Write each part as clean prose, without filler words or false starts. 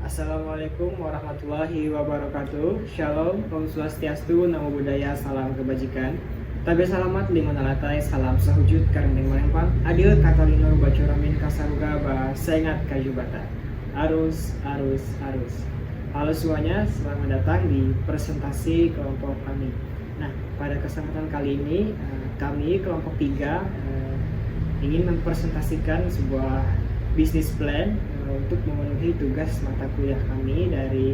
Assalamualaikum warahmatullahi wabarakatuh. Shalom, Om Swastiastu, Namo Buddhaya, salam kebajikan. Tabe salamat lima nalatai, salam sahujud karendeng malempang. Adil katalino bacuramin kasaruga ba saingat kajubata. Arus. Halo semuanya, selamat datang di presentasi kelompok kami. Nah, pada kesempatan kali ini kami kelompok 3 ingin mempresentasikan sebuah bisnis plan untuk memenuhi tugas mata kuliah kami dari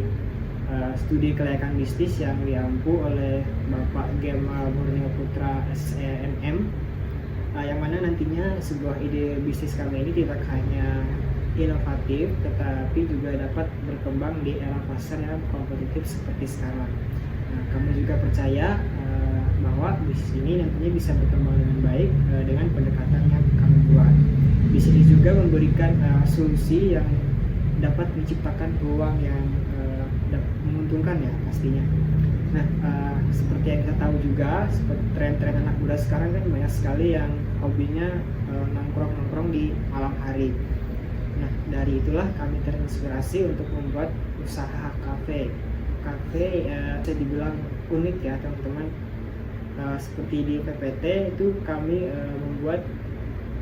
studi kelayakan bisnis yang diampu oleh Bapak Gema Borneo Putra SEMM, yang mana nantinya sebuah ide bisnis kami ini tidak hanya inovatif tetapi juga dapat berkembang di era pasar yang kompetitif seperti sekarang. Nah, kami juga percaya bahwa bisnis ini nantinya bisa berkembang dengan baik dengan pendekatan yang kami buat. Di sini juga memberikan solusi yang dapat menciptakan peluang yang menguntungkan ya pastinya. Nah, seperti yang kita tahu juga, seperti tren-tren anak muda sekarang kan banyak sekali yang hobinya nongkrong-nongkrong di malam hari. Nah, dari itulah kami terinspirasi untuk membuat usaha kafe. Kafe bisa dibilang unik ya teman-teman. Seperti di PPT itu kami membuat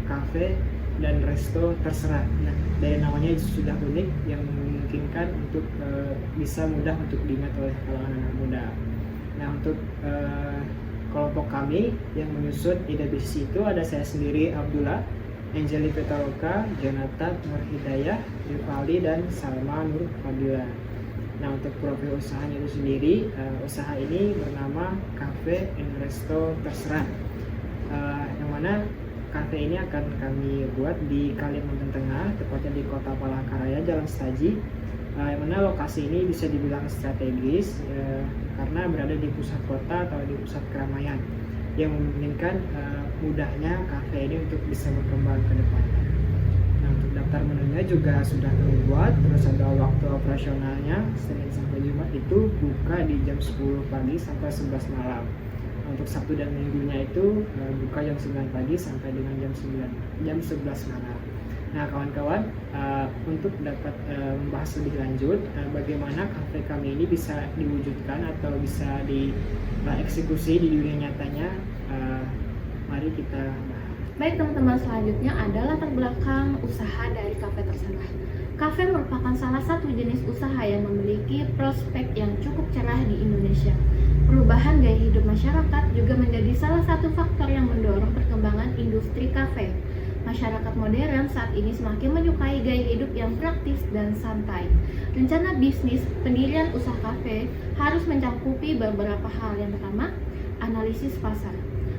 kafe dan resto terserah. Nah, dari namanya sudah unik yang memungkinkan untuk bisa mudah untuk diingat oleh kalangan anak muda. Nah, untuk kelompok kami yang menyusun ide bisnis itu ada saya sendiri Abdullah, Angeli Petaloka, Jonathan Nur Hidayah, Rifali, dan Salma Nur Fadila. Nah, untuk profil usahanya itu sendiri, usaha ini bernama Cafe and Resto Terserah, yang mana kafe ini akan kami buat di Kalimantan Tengah, tepatnya di Kota Palangkaraya, Jalan Setaji, yang mana lokasi ini bisa dibilang strategis karena berada di pusat kota atau di pusat keramaian, yang memungkinkan mudahnya kafe ini untuk bisa berkembang ke depannya. Nah, untuk daftar menunya juga sudah kami buat, terus ada waktu operasionalnya Senin sampai Jumat itu buka di jam 10 pagi sampai 11 malam. Untuk Sabtu dan Minggunya itu buka jam 9 pagi sampai dengan jam 11 malam. Nah, kawan-kawan, untuk dapat membahas lebih lanjut bagaimana kafe kami ini bisa diwujudkan atau bisa dieksekusi di dunia nyatanya, mari kita bahas. Baik teman-teman, selanjutnya adalah latar belakang usaha dari kafe terserah. Kafe merupakan salah satu jenis usaha yang memiliki prospek yang cukup cerah di Indonesia. Perubahan gaya hidup masyarakat juga menjadi salah satu faktor yang mendorong perkembangan industri kafe. Masyarakat modern saat ini semakin menyukai gaya hidup yang praktis dan santai. Rencana bisnis pendirian usaha kafe harus mencakupi beberapa hal. Yang pertama, analisis pasar.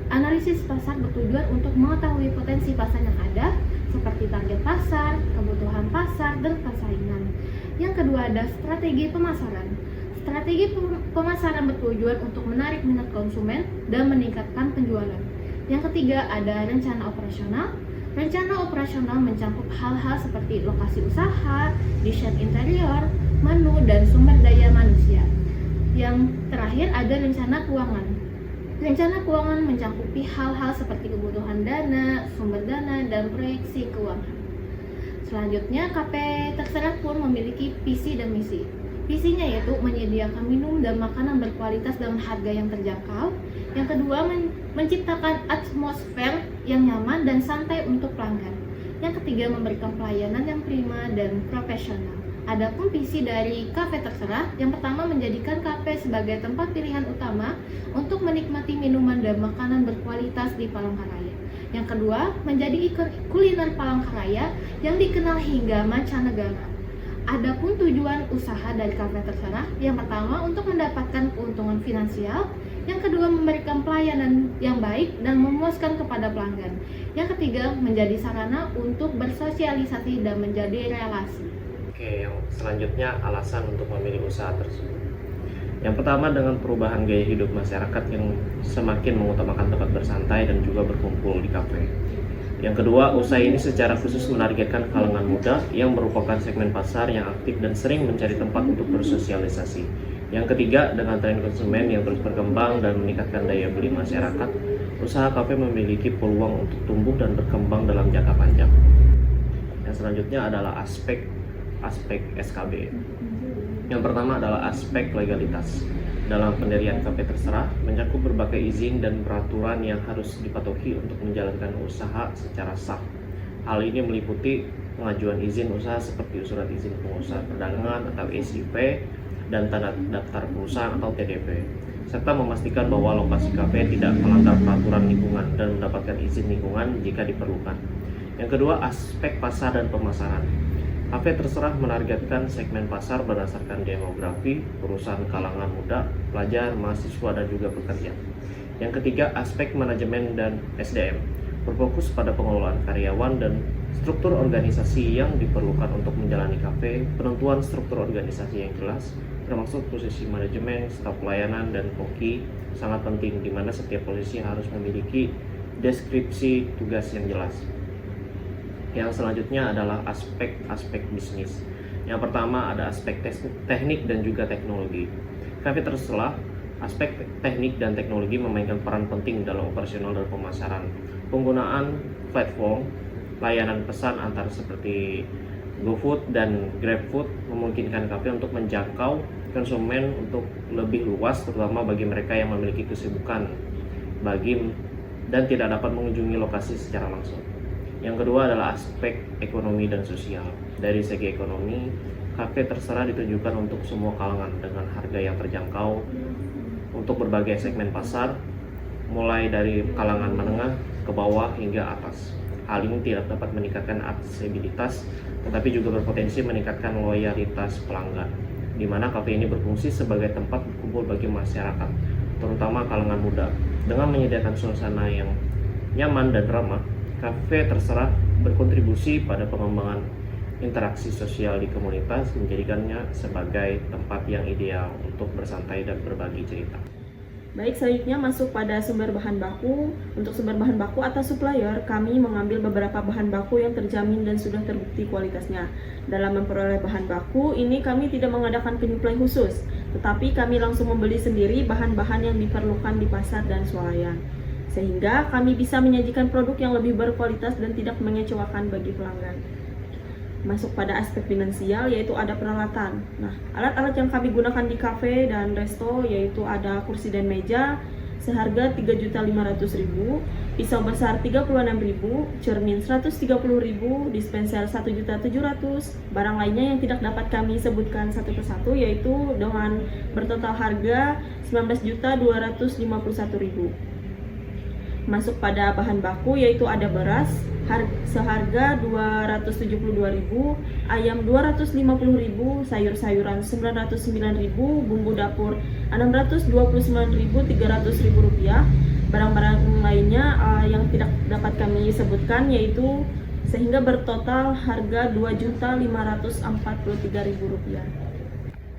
Analisis pasar bertujuan untuk mengetahui potensi pasar yang ada, seperti target pasar, kebutuhan pasar, dan persaingan. Yang kedua ada strategi pemasaran. Strategi pemasaran bertujuan untuk menarik minat konsumen dan meningkatkan penjualan. Yang ketiga ada rencana operasional. Rencana operasional mencakup hal-hal seperti lokasi usaha, desain interior, menu, dan sumber daya manusia. Yang terakhir ada rencana keuangan. Rencana keuangan mencakupi hal-hal seperti kebutuhan dana, sumber dana, dan proyeksi keuangan. Selanjutnya, kafe terserah pun memiliki visi dan misi. Visinya yaitu menyediakan minum dan makanan berkualitas dengan harga yang terjangkau. Yang kedua, menciptakan atmosfer yang nyaman dan santai untuk pelanggan. Yang ketiga, memberikan pelayanan yang prima dan profesional. Adapun visi dari kafe terserah, yang pertama menjadikan kafe sebagai tempat pilihan utama untuk menikmati minuman dan makanan berkualitas di Palangkaraya. Yang kedua, menjadi kuliner Palangkaraya yang dikenal hingga mancanegara. Adapun tujuan usaha dari kafe terserah, yang pertama untuk mendapatkan keuntungan finansial, yang kedua memberikan pelayanan yang baik dan memuaskan kepada pelanggan. Yang ketiga, menjadi sarana untuk bersosialisasi dan menjadi relasi. Oke, yang selanjutnya alasan untuk memilih usaha tersebut. Yang pertama dengan perubahan gaya hidup masyarakat yang semakin mengutamakan tempat bersantai dan juga berkumpul di kafe. Yang kedua, usaha ini secara khusus menargetkan kalangan muda yang merupakan segmen pasar yang aktif dan sering mencari tempat untuk bersosialisasi. Yang ketiga, dengan tren konsumen yang terus berkembang dan meningkatkan daya beli masyarakat, usaha kafe memiliki peluang untuk tumbuh dan berkembang dalam jangka panjang. Yang selanjutnya adalah aspek aspek SKB. Yang pertama adalah aspek legalitas. Dalam pendirian kafe terserah mencakup berbagai izin dan peraturan yang harus dipatuhi untuk menjalankan usaha secara sah. Hal ini meliputi pengajuan izin usaha seperti surat izin pengusaha perdagangan atau SIP dan tanda daftar perusahaan atau TDP, serta memastikan bahwa lokasi kafe tidak melanggar peraturan lingkungan dan mendapatkan izin lingkungan jika diperlukan. Yang kedua, aspek pasar dan pemasaran. Kafe terserah menargetkan segmen pasar berdasarkan demografi, perusahaan kalangan muda, pelajar, mahasiswa, dan juga pekerja. Yang ketiga, aspek manajemen dan SDM. Berfokus pada pengelolaan karyawan dan struktur organisasi yang diperlukan untuk menjalani kafe, penentuan struktur organisasi yang jelas, termasuk posisi manajemen, staf pelayanan, dan koki sangat penting, di mana setiap posisi harus memiliki deskripsi tugas yang jelas. Yang selanjutnya adalah aspek-aspek bisnis. Yang pertama ada aspek teknik dan juga teknologi. Kafe terserah, aspek teknik dan teknologi memainkan peran penting dalam operasional dan pemasaran. Penggunaan platform layanan pesan antar seperti GoFood dan GrabFood memungkinkan kafe untuk menjangkau konsumen untuk lebih luas, terutama bagi mereka yang memiliki kesibukan dan tidak dapat mengunjungi lokasi secara langsung. Yang kedua adalah aspek ekonomi dan sosial. Dari segi ekonomi, kafe terserah ditujukan untuk semua kalangan dengan harga yang terjangkau untuk berbagai segmen pasar, mulai dari kalangan menengah ke bawah hingga atas. Hal ini tidak dapat meningkatkan aksesibilitas, tetapi juga berpotensi meningkatkan loyalitas pelanggan, di mana kafe ini berfungsi sebagai tempat berkumpul bagi masyarakat, terutama kalangan muda. Dengan menyediakan suasana yang nyaman dan ramah, kafe terserah berkontribusi pada pengembangan interaksi sosial di komunitas, menjadikannya sebagai tempat yang ideal untuk bersantai dan berbagi cerita. Baik, selanjutnya masuk pada sumber bahan baku. Untuk sumber bahan baku atau supplier, kami mengambil beberapa bahan baku yang terjamin dan sudah terbukti kualitasnya. Dalam memperoleh bahan baku, ini kami tidak mengadakan penyuplai khusus, tetapi kami langsung membeli sendiri bahan-bahan yang diperlukan di pasar dan swalayan, sehingga kami bisa menyajikan produk yang lebih berkualitas dan tidak mengecewakan bagi pelanggan. Masuk pada aspek finansial, yaitu ada peralatan. Nah, alat-alat yang kami gunakan di kafe dan resto yaitu ada kursi dan meja seharga Rp3.500.000, pisau besar Rp36.000, cermin Rp130.000, dispenser Rp1.700.000. Barang lainnya yang tidak dapat kami sebutkan satu persatu yaitu dengan bertotal harga Rp19.251.000. Masuk pada bahan baku yaitu ada beras seharga Rp272.000, ayam Rp250.000, sayur-sayuran Rp909.000, bumbu dapur Rp629.300.000. Barang-barang lainnya yang tidak dapat kami sebutkan yaitu sehingga bertotal harga Rp2.543.000.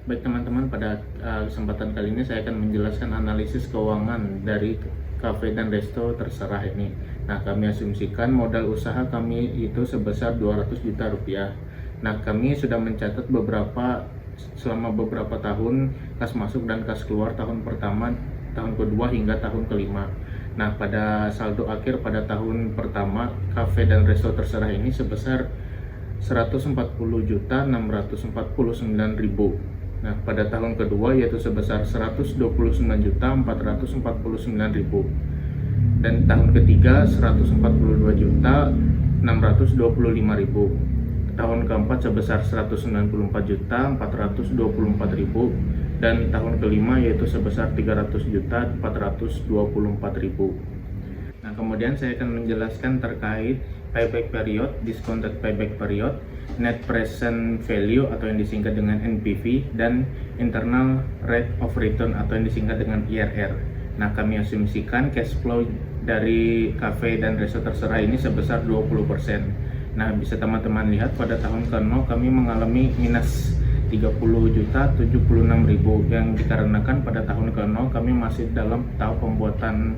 Baik teman-teman, pada kesempatan kali ini saya akan menjelaskan analisis keuangan dari kafe dan resto terserah ini. Nah, kami asumsikan modal usaha kami itu sebesar Rp200 juta. Nah, kami sudah mencatat selama beberapa tahun kas masuk dan kas keluar tahun pertama, tahun kedua hingga tahun kelima. Nah, pada saldo akhir pada tahun pertama kafe dan resto terserah ini sebesar Rp140.649.000. Nah, pada tahun kedua yaitu sebesar Rp129.449.000, dan tahun ketiga Rp142.625.000, tahun keempat sebesar Rp194.424.000, dan tahun kelima yaitu sebesar Rp300.424.000. Nah, kemudian saya akan menjelaskan terkait payback period, discounted payback period, net present value atau yang disingkat dengan NPV, dan internal rate of return atau yang disingkat dengan IRR. Nah, kami asumsikan cash flow dari kafe dan resto terserah ini sebesar 20%. Nah, bisa teman-teman lihat pada tahun ke-0 kami mengalami minus Rp30.076.000 yang dikarenakan pada tahun ke-0 kami masih dalam tahap pembuatan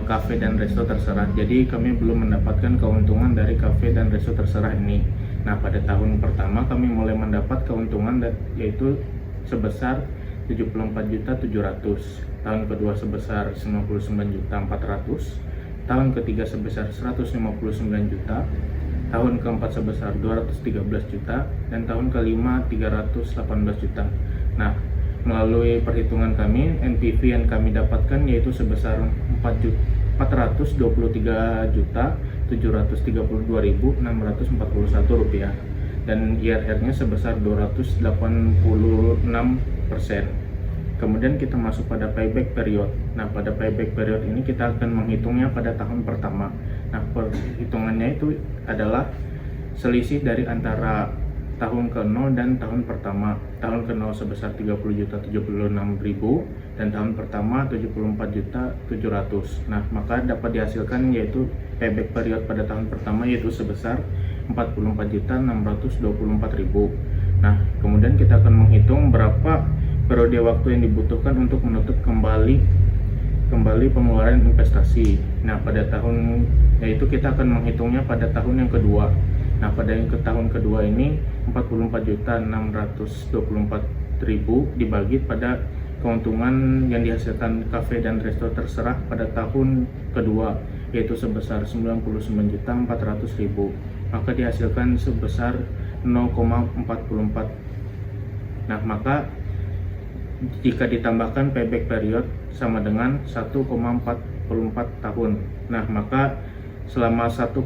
kafe dan resto terserah. Jadi kami belum mendapatkan keuntungan dari kafe dan resto terserah ini. Nah, pada tahun pertama kami mulai mendapat keuntungan yaitu sebesar Rp74.700.000, tahun kedua sebesar Rp99.400.000, tahun ketiga sebesar Rp159 juta, tahun keempat sebesar 213 juta, dan tahun kelima 318 juta. Nah, melalui perhitungan kami, NPV yang kami dapatkan yaitu sebesar 443.732.641 rupiah, dan IRR-nya sebesar 286%. Kemudian kita masuk pada payback period. Nah, pada payback period ini kita akan menghitungnya pada tahun pertama. Nah, perhitungannya itu adalah selisih dari antara tahun ke-0 dan tahun pertama. Tahun ke-0 sebesar 30.076.000 dan tahun pertama 74.700. Nah, maka dapat dihasilkan yaitu payback period pada tahun pertama yaitu sebesar 44.624.000. Nah, kemudian kita akan menghitung berapa periode waktu yang dibutuhkan untuk menutup kembali pengeluaran investasi. Nah, pada tahun yaitu kita akan menghitungnya pada tahun yang kedua. Nah, pada tahun kedua ini 44.624.000 dibagi pada keuntungan yang dihasilkan kafe dan resto terserah pada tahun kedua yaitu sebesar 99.400.000, maka dihasilkan sebesar 0,44. Nah, maka jika ditambahkan payback period sama dengan 1,44 tahun. Nah, maka selama 1,44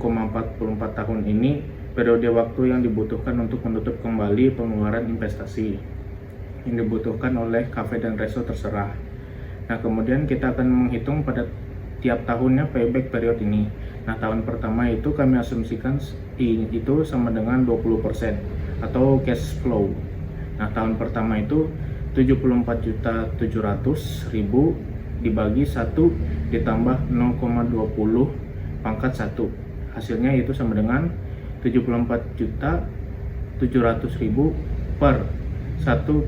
tahun ini periode waktu yang dibutuhkan untuk menutup kembali pengeluaran investasi yang dibutuhkan oleh kafe dan resto terserah. Nah, kemudian kita akan menghitung pada tiap tahunnya payback period ini. Nah, tahun pertama itu kami asumsikan itu sama dengan 20% atau cash flow. Nah, tahun pertama itu 74.700.000 dibagi 1 ditambah 0,20 pangkat 1. Hasilnya itu sama dengan 74.700.000 per 1,2.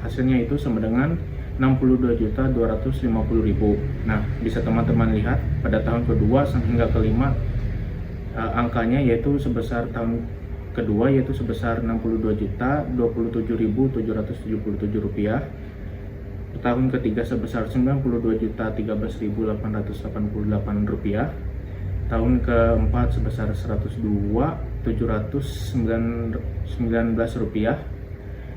Hasilnya itu sama dengan 62.250.000. Nah, bisa teman-teman lihat pada tahun kedua hingga kelima angkanya yaitu sebesar tahun kedua yaitu sebesar 62.027.777 rupiah. Tahun ketiga sebesar 92.013.888 rupiah. Tahun keempat sebesar 102.719 rupiah,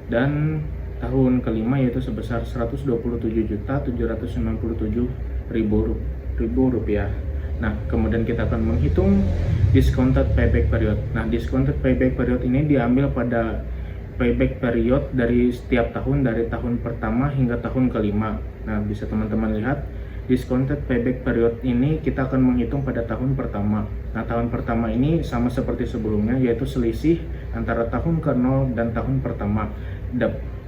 dan tahun kelima yaitu sebesar 127.797.000 rupiah. Nah, kemudian kita akan menghitung discounted payback period. Nah, discounted payback period ini diambil pada payback period dari setiap tahun dari tahun pertama hingga tahun kelima. Nah, bisa teman-teman lihat discounted payback period ini kita akan menghitung pada tahun pertama. Nah, tahun pertama ini sama seperti sebelumnya yaitu selisih antara tahun ke-0 dan tahun pertama.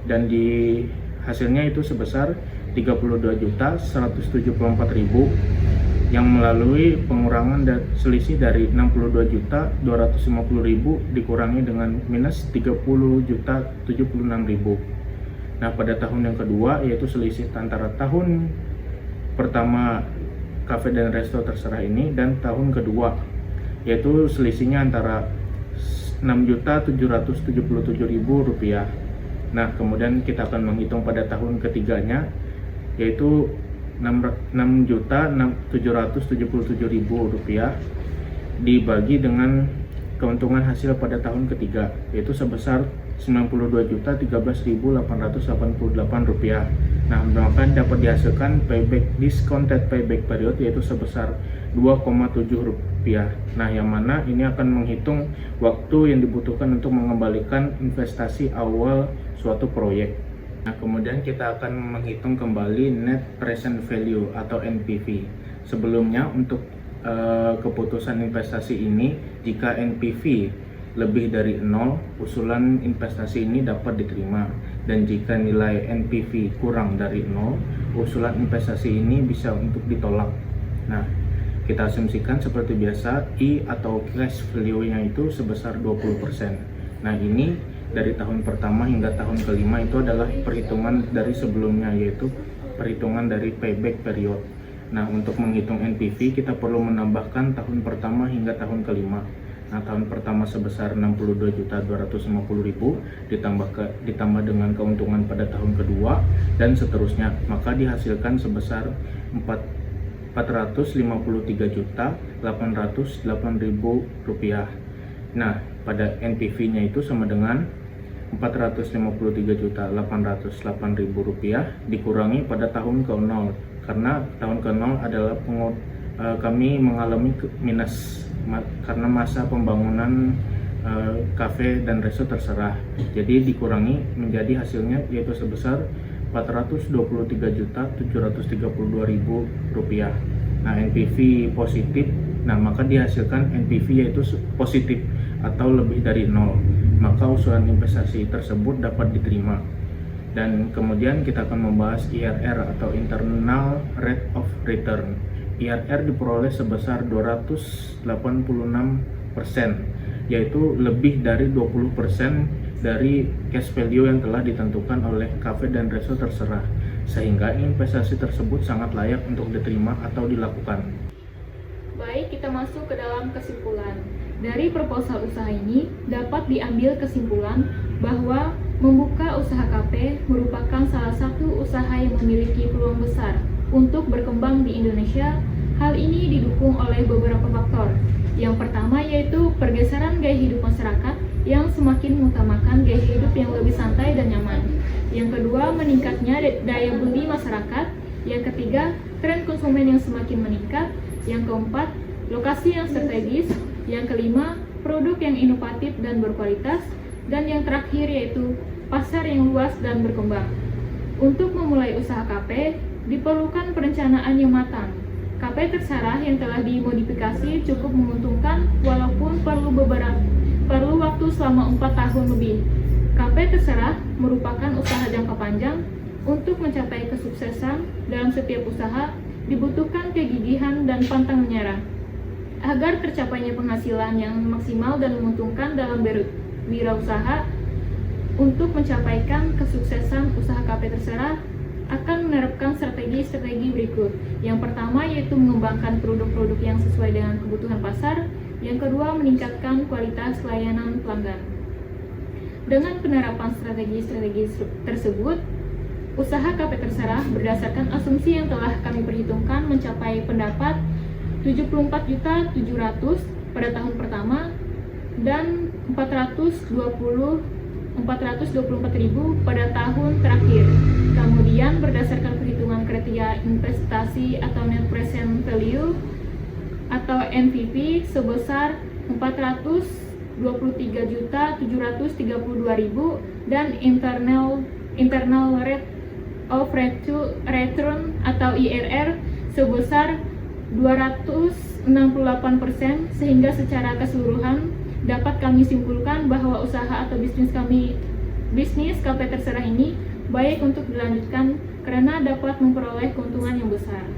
Dan di hasilnya itu sebesar 32.174.000 yang melalui pengurangan selisih dari 62.250.000 dikurangi dengan minus 30.076.000. Nah, pada tahun yang kedua yaitu selisih antara tahun pertama kafe dan resto terserah ini dan tahun kedua yaitu selisihnya antara 6.777.000 rupiah. Nah, kemudian kita akan menghitung pada tahun ketiganya yaitu 6.777.000 rupiah dibagi dengan keuntungan hasil pada tahun ketiga yaitu sebesar 92.013.888 rupiah. Nah, maka dapat dihasilkan discounted payback period yaitu sebesar 2,7 rupiah. Nah, yang mana ini akan menghitung waktu yang dibutuhkan untuk mengembalikan investasi awal suatu proyek. Nah, kemudian kita akan menghitung kembali net present value atau NPV. Sebelumnya untuk keputusan investasi ini, jika NPV lebih dari 0, usulan investasi ini dapat diterima. Dan jika nilai NPV kurang dari 0, usulan investasi ini bisa untuk ditolak. Nah, kita asumsikan seperti biasa I atau cash value-nya itu sebesar 20%. Nah, ini dari tahun pertama hingga tahun kelima itu adalah perhitungan dari sebelumnya yaitu perhitungan dari payback period. Nah, untuk menghitung NPV kita perlu menambahkan tahun pertama hingga tahun kelima. Nah, tahun pertama sebesar 62.250.000 ditambah dengan keuntungan pada tahun kedua dan seterusnya, maka dihasilkan sebesar 453.808.000 rupiah. Nah, pada NPV-nya itu sama dengan Rp453.808.000 dikurangi pada tahun ke-0, karena tahun ke-0 adalah kami mengalami minus karena masa pembangunan kafe dan resto terserah. Jadi dikurangi menjadi hasilnya yaitu sebesar Rp423.732.000. Nah, NPV positif, nah maka dihasilkan NPV yaitu positif atau lebih dari 0. Maka usulan investasi tersebut dapat diterima. Dan kemudian kita akan membahas IRR atau Internal Rate of Return. IRR diperoleh sebesar 286%, yaitu lebih dari 20% dari cash value yang telah ditentukan oleh kafe dan resto terserah, sehingga investasi tersebut sangat layak untuk diterima atau dilakukan. Baik, kita masuk ke dalam kesimpulan. Dari proposal usaha ini dapat diambil kesimpulan bahwa membuka usaha kafe merupakan salah satu usaha yang memiliki peluang besar untuk berkembang di Indonesia. Hal ini didukung oleh beberapa faktor. Yang pertama yaitu pergeseran gaya hidup masyarakat yang semakin mengutamakan gaya hidup yang lebih santai dan nyaman. Yang kedua, meningkatnya daya beli masyarakat. Yang ketiga, tren konsumen yang semakin meningkat. Yang keempat, lokasi yang strategis. Yang kelima, produk yang inovatif dan berkualitas. Dan yang terakhir yaitu pasar yang luas dan berkembang. Untuk memulai usaha kafe, diperlukan perencanaan yang matang. Kafe terserah yang telah dimodifikasi cukup menguntungkan walaupun perlu waktu selama 4 tahun lebih. Kafe terserah merupakan usaha jangka panjang. Untuk mencapai kesuksesan dalam setiap usaha, dibutuhkan kegigihan dan pantang menyerah. Agar tercapainya penghasilan yang maksimal dan menguntungkan dalam berwirausaha, untuk mencapaikan kesuksesan usaha kafe terserah akan menerapkan strategi-strategi berikut. Yang pertama yaitu mengembangkan produk-produk yang sesuai dengan kebutuhan pasar. Yang kedua, meningkatkan kualitas layanan pelanggan. Dengan penerapan strategi-strategi tersebut, usaha kafe terserah berdasarkan asumsi yang telah kami perhitungkan mencapai pendapat 74.700.000 pada tahun pertama dan 424.000 pada tahun terakhir. Kemudian berdasarkan perhitungan kriteria investasi atau net present value atau NPV sebesar 423.732.000 dan internal rate of return atau IRR sebesar 268%, sehingga secara keseluruhan dapat kami simpulkan bahwa usaha atau bisnis kafe terserah ini baik untuk dilanjutkan karena dapat memperoleh keuntungan yang besar.